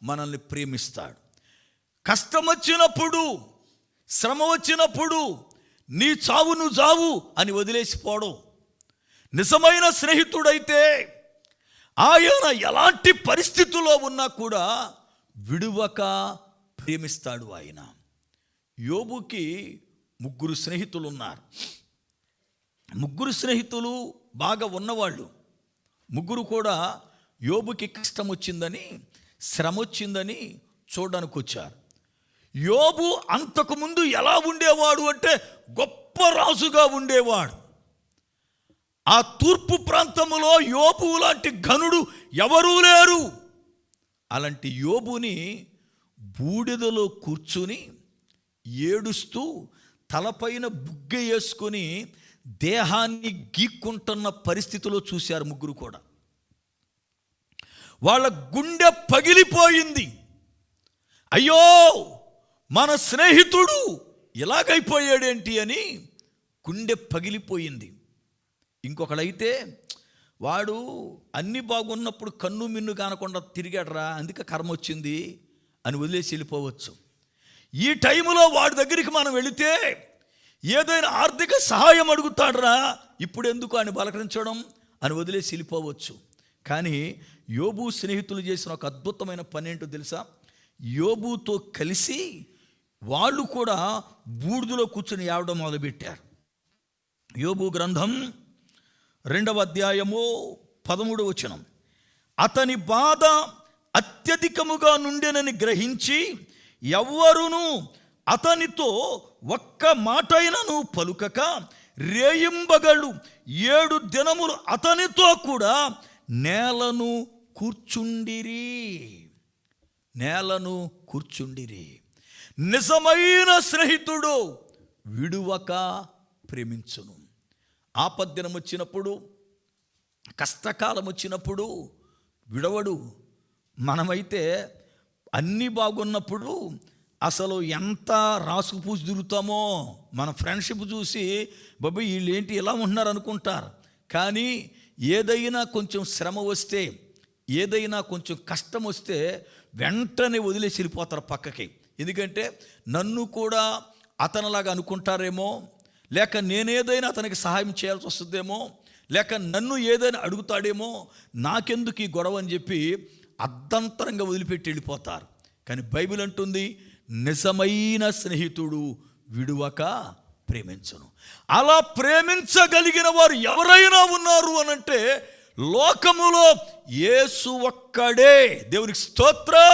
మనల్ని ప్రేమిస్తాడు. కష్టం వచ్చినప్పుడు, శ్రమ వచ్చినప్పుడు నీ చావు నువ్వు చావు అని వదిలేసిపోవడం. నిజమైన స్నేహితుడైతే ఆయన ఎలాంటి పరిస్థితుల్లో ఉన్నా కూడా విడువక ప్రేమిస్తాడు ఆయన. యోబుకి 3 స్నేహితులు ఉన్నారు. 3 స్నేహితులు బాగా ఉన్నవాళ్ళు. 3 కూడా యోబుకి కష్టం వచ్చిందని, శ్రమ వచ్చిందని చూడడానికి వచ్చారు. యోబు అంతకుముందు ఎలా ఉండేవాడు అంటే గొప్ప రాజుగా ఉండేవాడు. ఆ తూర్పు ప్రాంతంలో యోబు లాంటి ఘనుడు ఎవరూ లేరు. అలాంటి యోబుని బూడిదలో కూర్చుని ఏడుస్తూ తలపైన బుగ్గ వేసుకొని దేహాన్ని గీక్కుంటున్న పరిస్థితిలో చూశారు 3 కూడా. వాళ్ళ గుండె పగిలిపోయింది. అయ్యో, మన స్నేహితుడు ఇలాగైపోయాడేంటి అని గుండె పగిలిపోయింది. ఇంకొకడైతే వాడు అన్నీ బాగున్నప్పుడు కన్ను మిన్ను కానకుండా తిరిగాడరా, అందుకే కర్మ వచ్చింది అని వదిలేసి వెళ్ళిపోవచ్చు. ఈ టైంలో వాడి దగ్గరికి మనం వెళితే ఏదైనా ఆర్థిక సహాయం అడుగుతాడరా, ఇప్పుడు ఎందుకు అని బలకరించడం అని వదిలేసి వెళ్ళిపోవచ్చు. కానీ యోబు స్నేహితులు చేసిన ఒక అద్భుతమైన పని ఏంటో తెలుసా? యోబుతో కలిసి వాళ్ళు కూడా బూడిదలో కూర్చొని ఏడవడం మొదలుపెట్టారు. యోబు గ్రంథం 2వ అధ్యాయము 13వ వచనం. అతని బాధ అత్యధికముగా నుండెనని గ్రహించి ఎవ్వరును అతనితో ఒక్క మాటైనను పలుకక రేయింబగళ్ళు 7 దినములు అతనితో కూడా నేలను కూర్చుండిరి. నిజమైన స్నేహితుడు విడువక ప్రేమించును. ఆపద్దినం వచ్చినప్పుడు, కష్టకాలం వచ్చినప్పుడు విడవడు. మనమైతే అన్నీ బాగున్నప్పుడు అసలు ఎంత రాసుకు పూసి తిరుగుతామో, మన ఫ్రెండ్షిప్ చూసి బాబు వీళ్ళేంటి ఇలా ఉంటున్నారు అనుకుంటారు. కానీ ఏదైనా కొంచెం శ్రమ వస్తే, ఏదైనా కొంచెం కష్టం వస్తే వెంటనే వదిలేసి వెళ్ళిపోతారు పక్కకి. ఎందుకంటే నన్ను కూడా అతనిలాగా అనుకుంటారేమో, లేక నేనేదైనా అతనికి సహాయం చేయాల్సి వస్తుందేమో, లేక నన్ను ఏదైనా అడుగుతాడేమో, నాకెందుకు ఈ గొడవ అని చెప్పి అర్ధంతరంగా వదిలిపెట్టి వెళ్ళిపోతారు. కానీ బైబిల్ అంటుంది, నిజమైన స్నేహితుడు విడువక ప్రేమించును. అలా ప్రేమించగలిగిన వారు ఎవరైనా ఉన్నారు అనంటే లోకములో యేసు ఒక్కడే. దేవునికి స్తోత్రం.